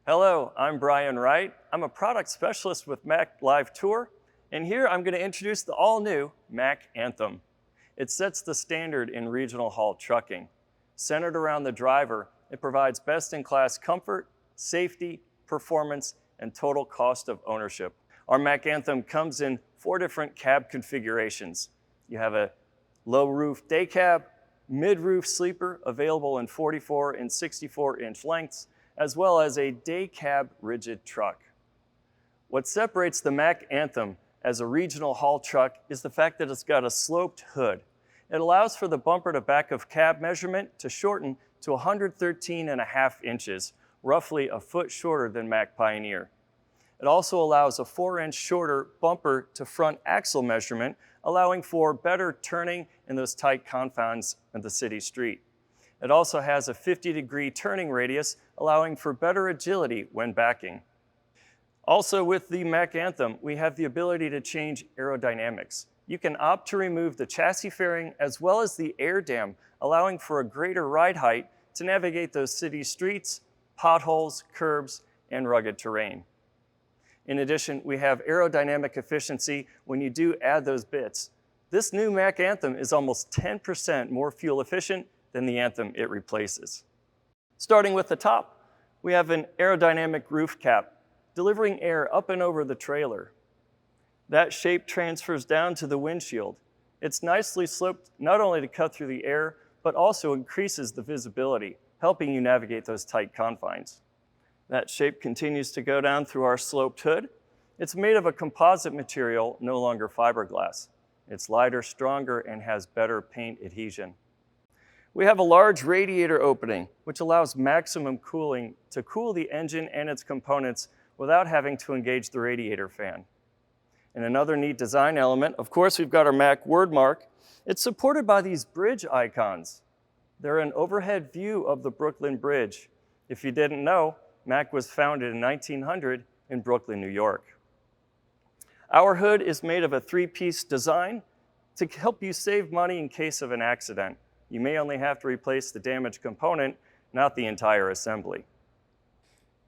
Hello, I'm Brian Wright. I'm a product specialist with Mack Live Tour, and here I'm going to introduce the all-new Mack Anthem. It sets the standard in regional haul trucking. Centered around the driver, it provides best-in-class comfort, safety, performance, and total cost of ownership. Our Mack Anthem comes in 4 different cab configurations. You have a low-roof day cab, mid-roof sleeper available in 44 and 64-inch lengths, as well as a day cab rigid truck. What separates the Mack Anthem as a regional haul truck is the fact that it's got a sloped hood. It allows for the bumper to back of cab measurement to shorten to 113.5 inches, roughly a foot shorter than Mack Pioneer. It also allows a 4-inch shorter bumper to front axle measurement, allowing for better turning in those tight confines of the city street. It also has a 50-degree turning radius, allowing for better agility when backing. Also with the Mack Anthem, we have the ability to change aerodynamics. You can opt to remove the chassis fairing as well as the air dam, allowing for a greater ride height to navigate those city streets, potholes, curbs, and rugged terrain. In addition, we have aerodynamic efficiency when you do add those bits. This new Mack Anthem is almost 10% more fuel efficient than the Anthem it replaces. Starting with the top, we have an aerodynamic roof cap, delivering air up and over the trailer. That shape transfers down to the windshield. It's nicely sloped not only to cut through the air, but also increases the visibility, helping you navigate those tight confines. That shape continues to go down through our sloped hood. It's made of a composite material, no longer fiberglass. It's lighter, stronger, and has better paint adhesion. We have a large radiator opening, which allows maximum cooling to cool the engine and its components without having to engage the radiator fan. And another neat design element, of course, we've got our Mack word mark. It's supported by these bridge icons. They're an overhead view of the Brooklyn Bridge. If you didn't know, Mack was founded in 1900 in Brooklyn, New York. Our hood is made of a 3-piece design to help you save money in case of an accident. You may only have to replace the damaged component, not the entire assembly.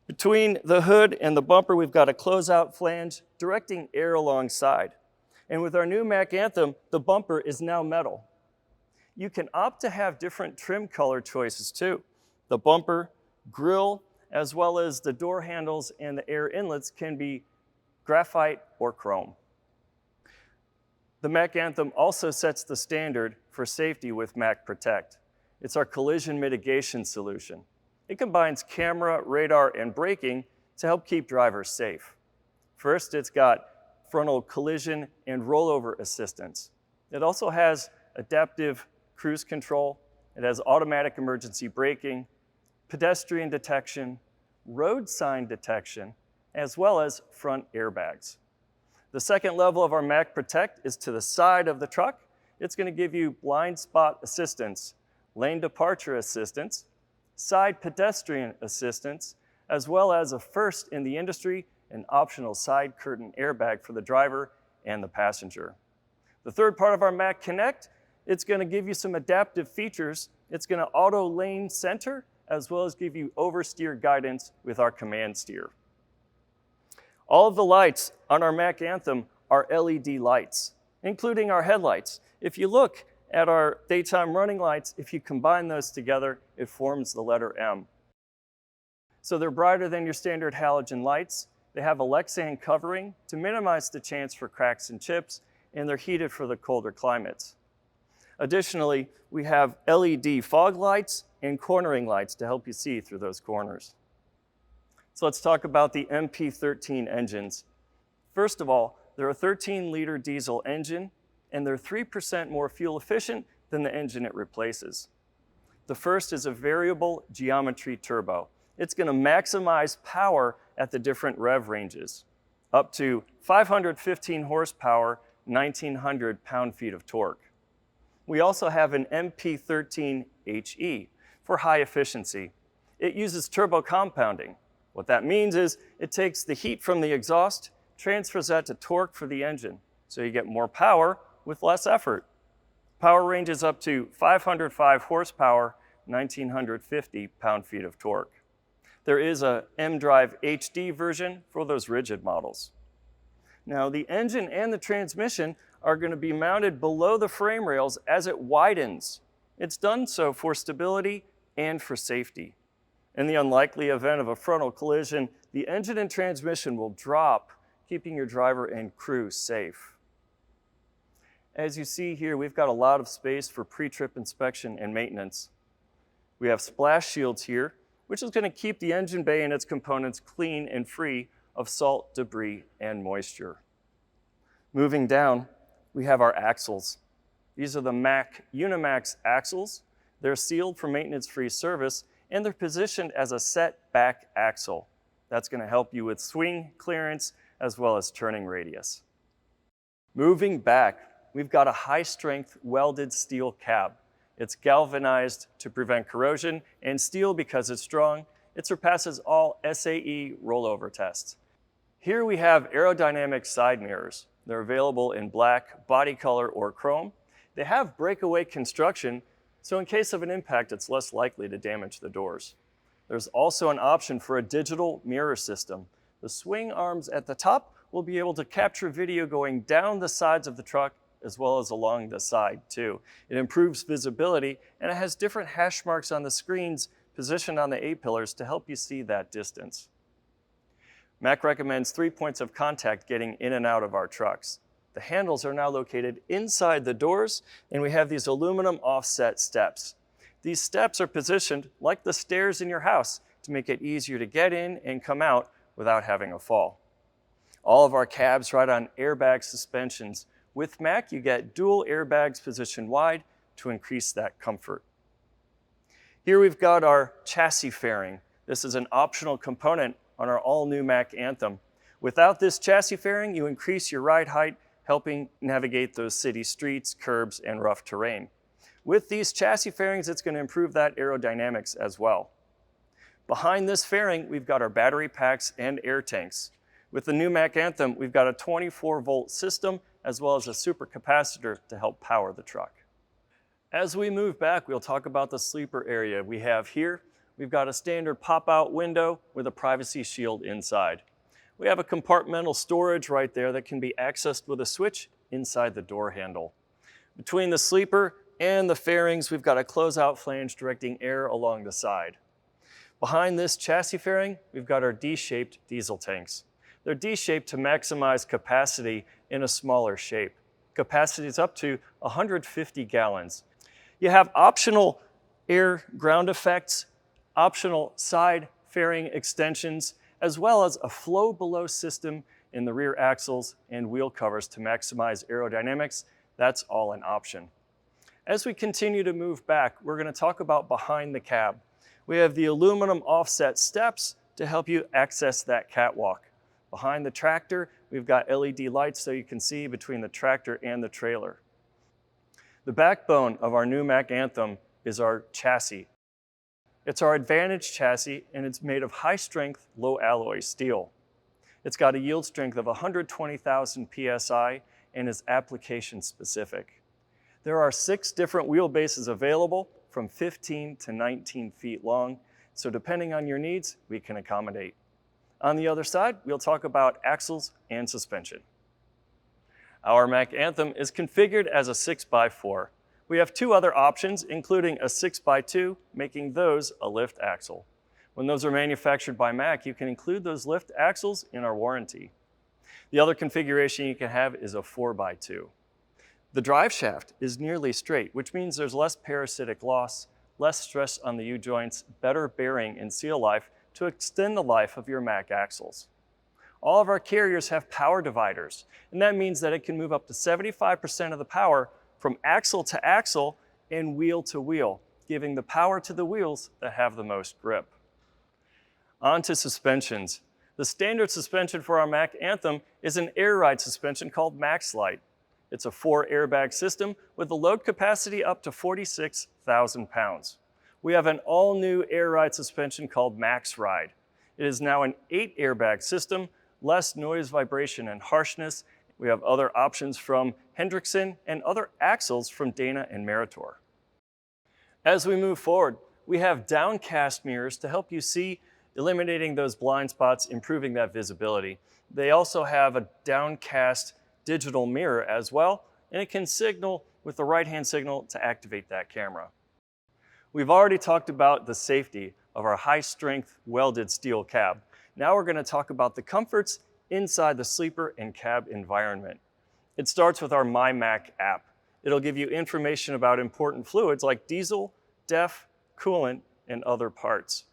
Between the hood and the bumper, we've got a closeout flange directing air alongside. And with our new Mack Anthem, the bumper is now metal. You can opt to have different trim color choices too. The bumper, grille, as well as the door handles and the air inlets can be graphite or chrome. The Mack Anthem also sets the standard for safety with Mack Protect. It's our collision mitigation solution. It combines camera, radar, and braking to help keep drivers safe. First, it's got frontal collision and rollover assistance. It also has adaptive cruise control. It has automatic emergency braking, pedestrian detection, road sign detection, as well as front airbags. The second level of our Mack Protect is to the side of the truck. It's going to give you blind spot assistance, lane departure assistance, side pedestrian assistance, as well as a first in the industry, an optional side curtain airbag for the driver and the passenger. The third part of our Mack Connect, it's going to give you some adaptive features. It's going to auto lane center, as well as give you oversteer guidance with our command steer. All of the lights on our Mack Anthem are LED lights, including our headlights. If you look at our daytime running lights, if you combine those together, it forms the letter M. So they're brighter than your standard halogen lights. They have a Lexan covering to minimize the chance for cracks and chips, and they're heated for the colder climates. Additionally, we have LED fog lights and cornering lights to help you see through those corners. So let's talk about the MP13 engines. First of all, they're a 13-liter diesel engine, and they're 3% more fuel efficient than the engine it replaces. The first is a variable geometry turbo. It's going to maximize power at the different rev ranges, up to 515 horsepower, 1,900 pound-feet of torque. We also have an MP13 HE for high efficiency. It uses turbo compounding. What that means is it takes the heat from the exhaust, transfers that to torque for the engine, so you get more power with less effort. Power ranges up to 505 horsepower, 1,950 pound-feet of torque. There is a mDrive HD version for those rigid models. Now, the engine and the transmission are going to be mounted below the frame rails as it widens. It's done so for stability and for safety. In the unlikely event of a frontal collision, the engine and transmission will drop, keeping your driver and crew safe. As you see here, we've got a lot of space for pre-trip inspection and maintenance. We have splash shields here, which is going to keep the engine bay and its components clean and free of salt, debris, and moisture. Moving down, we have our axles. These are the Mack Unimax axles. They're sealed for maintenance-free service, and they're positioned as a set back axle. That's going to help you with swing clearance as well as turning radius. Moving back, we've got a high-strength welded steel cab. It's galvanized to prevent corrosion, and steel, because it's strong, it surpasses all SAE rollover tests. Here we have aerodynamic side mirrors. They're available in black, body color, or chrome. They have breakaway construction, so in case of an impact, it's less likely to damage the doors. There's also an option for a digital mirror system. The swing arms at the top will be able to capture video going down the sides of the truck as well as along the side too. It improves visibility, and it has different hash marks on the screens positioned on the A-pillars to help you see that distance. Mack recommends 3 points of contact getting in and out of our trucks. The handles are now located inside the doors, and we have these aluminum offset steps. These steps are positioned like the stairs in your house to make it easier to get in and come out without having a fall. All of our cabs ride on airbag suspensions. With Mack, you get dual airbags positioned wide to increase that comfort. Here we've got our chassis fairing. This is an optional component on our all-new Mack Anthem. Without this chassis fairing, you increase your ride height, helping navigate those city streets, curbs, and rough terrain. With these chassis fairings, it's going to improve that aerodynamics as well. Behind this fairing, we've got our battery packs and air tanks. With the new Mack Anthem, we've got a 24-volt system as well as a supercapacitor to help power the truck. As we move back, we'll talk about the sleeper area we have here. We've got a standard pop-out window with a privacy shield inside. We have a compartmental storage right there that can be accessed with a switch inside the door handle. Between the sleeper and the fairings, we've got a closeout flange directing air along the side. Behind this chassis fairing, we've got our D-shaped diesel tanks. They're D-shaped to maximize capacity in a smaller shape. Capacity is up to 150 gallons. You have optional air ground effects, optional side fairing extensions, as well as a flow below system in the rear axles and wheel covers to maximize aerodynamics. That's all an option. As we continue to move back, we're going to talk about behind the cab. We have the aluminum offset steps to help you access that catwalk. Behind the tractor, we've got LED lights so you can see between the tractor and the trailer. The backbone of our new Mack Anthem is our chassis. It's our Advantage chassis, and it's made of high-strength, low-alloy steel. It's got a yield strength of 120,000 PSI and is application-specific. There are 6 different wheelbases available from 15 to 19 feet long, so depending on your needs, we can accommodate. On the other side, we'll talk about axles and suspension. Our Mack Anthem is configured as a 6x4. We have 2 other options, including a 6x2, making those a lift axle. When those are manufactured by Mack, you can include those lift axles in our warranty. The other configuration you can have is a 4x2. The drive shaft is nearly straight, which means there's less parasitic loss, less stress on the U-joints, better bearing and seal life to extend the life of your Mack axles. All of our carriers have power dividers, and that means that it can move up to 75% of the power from axle to axle and wheel to wheel, giving the power to the wheels that have the most grip. On to suspensions. The standard suspension for our Mack Anthem is an air ride suspension called MaxLite. It's a 4-airbag system with a load capacity up to 46,000 pounds. We have an all-new air ride suspension called MaxRide. It is now an 8-airbag system, less noise, vibration, and harshness. We have other options from Hendrickson and other axles from Dana and Meritor. As we move forward, we have Downcast Mirrors to help you see eliminating those blind spots, improving that visibility. They also have a downcast digital mirror as well, and it can signal with the right-hand signal to activate that camera. We've already talked about the safety of our high-strength welded steel cab. Now we're going to talk about the comforts inside the sleeper and cab environment. It starts with our My Mack app. It'll give you information about important fluids like diesel, DEF, coolant, and other parts.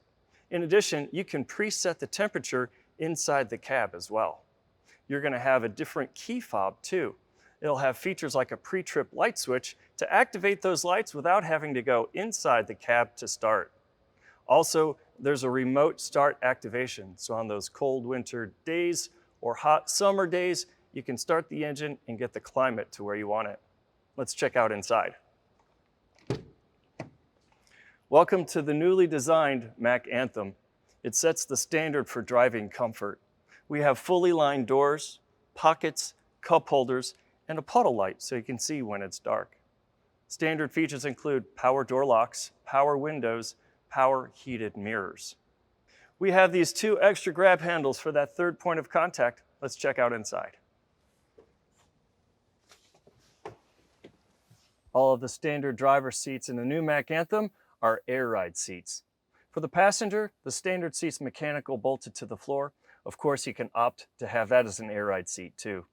In addition, you can preset the temperature inside the cab as well. You're going to have a different key fob too. It'll have features like a pre-trip light switch to activate those lights without having to go inside the cab to start. Also, there's a remote start activation. So on those cold winter days or hot summer days, you can start the engine and get the climate to where you want it. Let's check out inside. Welcome to the newly designed Mack Anthem. It sets the standard for driving comfort. We have fully lined doors, pockets, cup holders, and a puddle light so you can see when it's dark. Standard features include power door locks, power windows, power heated mirrors. We have these two extra grab handles for that third point of contact. Let's check out inside. All of the standard driver seats in the new Mack Anthem are air ride seats. For the passenger, the standard seat's mechanical bolted to the floor. Of course, you can opt to have that as an air ride seat too.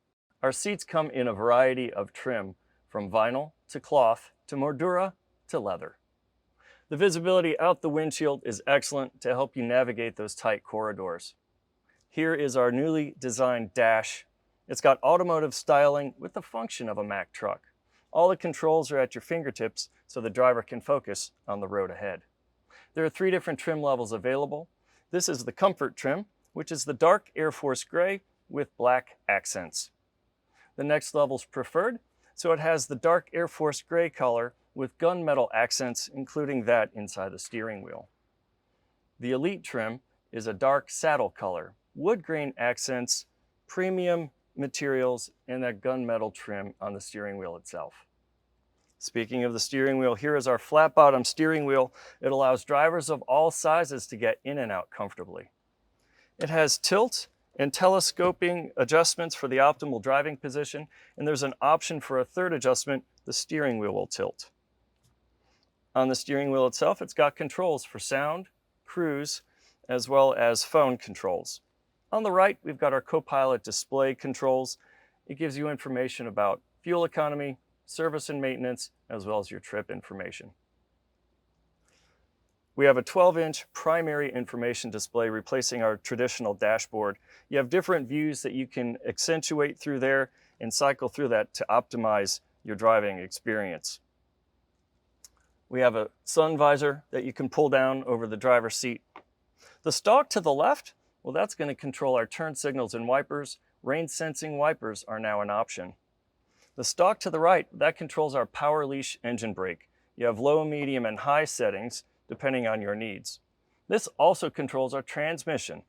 Our seats come in a variety of trim, from vinyl to cloth to Mordura to leather. The visibility out the windshield is excellent to help you navigate those tight corridors. Here is our newly designed dash. It's got automotive styling with the function of a Mack truck. All the controls are at your fingertips so the driver can focus on the road ahead. There are 3 different trim levels available. This is the comfort trim, which is the dark Air Force gray with black accents. The next level's preferred, so it has the dark Air Force gray color with gunmetal accents, including that inside the steering wheel. The elite trim is a dark saddle color, wood grain accents, premium materials, and that gunmetal trim on the steering wheel itself. Speaking of the steering wheel, here is our flat bottom steering wheel. It allows drivers of all sizes to get in and out comfortably. It has tilt and telescoping adjustments for the optimal driving position, and there's an option for a third adjustment. The steering wheel will tilt. On the steering wheel itself, it's got controls for sound, cruise, as well as phone controls. On the right, we've got our co-pilot display controls. It gives you information about fuel economy, service and maintenance, as well as your trip information. We have a 12-inch primary information display replacing our traditional dashboard. You have different views that you can accentuate through there and cycle through that to optimize your driving experience. We have a sun visor that you can pull down over the driver's seat. The stalk to the left, well, that's going to control our turn signals and wipers. Rain sensing wipers are now an option. The stalk to the right, that controls our power leash engine brake. You have low, medium, and high settings depending on your needs. This also controls our transmission.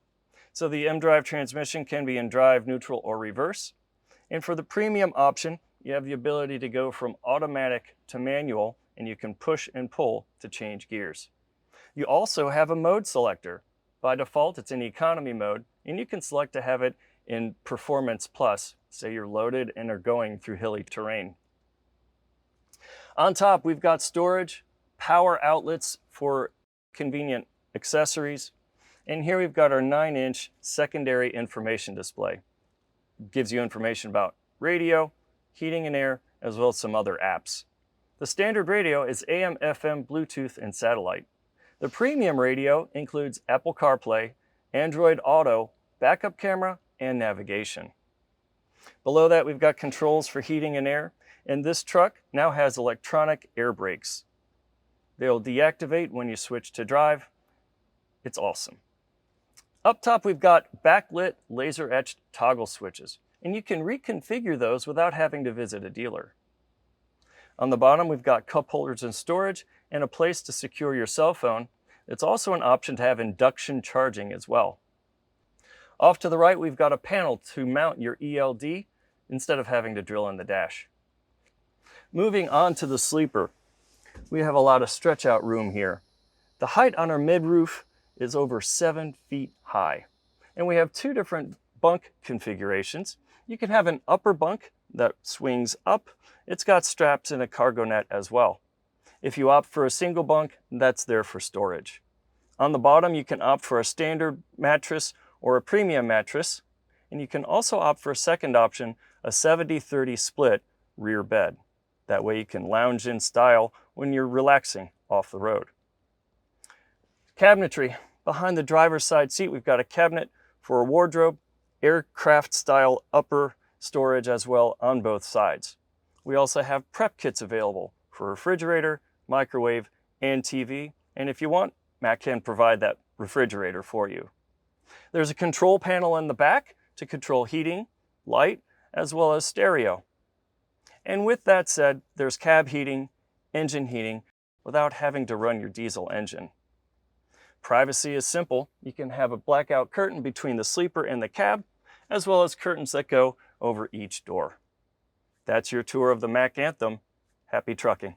So the mDrive transmission can be in drive, neutral, or reverse. And for the premium option, you have the ability to go from automatic to manual, and you can push and pull to change gears. You also have a mode selector. By default, it's in economy mode, and you can select to have it in Performance Plus, say you're loaded and are going through hilly terrain. On top, we've got storage, power outlets for convenient accessories, and here we've got our 9-inch secondary information display. It gives you information about radio, heating and air, as well as some other apps. The standard radio is AM, FM, Bluetooth, and satellite. The premium radio includes Apple CarPlay, Android Auto, backup camera, and navigation. Below that, we've got controls for heating and air, and this truck now has electronic air brakes. They'll deactivate when you switch to drive. It's awesome. Up top, we've got backlit laser-etched toggle switches, and you can reconfigure those without having to visit a dealer. On the bottom, we've got cup holders and storage, and a place to secure your cell phone. It's also an option to have induction charging as well. Off to the right, we've got a panel to mount your ELD instead of having to drill in the dash. Moving on to the sleeper, we have a lot of stretch out room here. The height on our mid-roof is over 7 feet high. And we have two different bunk configurations. You can have an upper bunk that swings up. It's got straps and a cargo net as well. If you opt for a single bunk, that's there for storage. On the bottom, you can opt for a standard mattress or a premium mattress, and you can also opt for a second option, a 70-30 split rear bed. That way you can lounge in style when you're relaxing off the road. Cabinetry. Behind the driver's side seat, we've got a cabinet for a wardrobe, aircraft style upper storage as well on both sides. We also have prep kits available for refrigerator, microwave, and TV. And if you want, Mack can provide that refrigerator for you. There's a control panel in the back to control heating, light, as well as stereo. And with that said, there's cab heating, engine heating, without having to run your diesel engine. Privacy is simple. You can have a blackout curtain between the sleeper and the cab, as well as curtains that go over each door. That's your tour of the Mack Anthem. Happy trucking.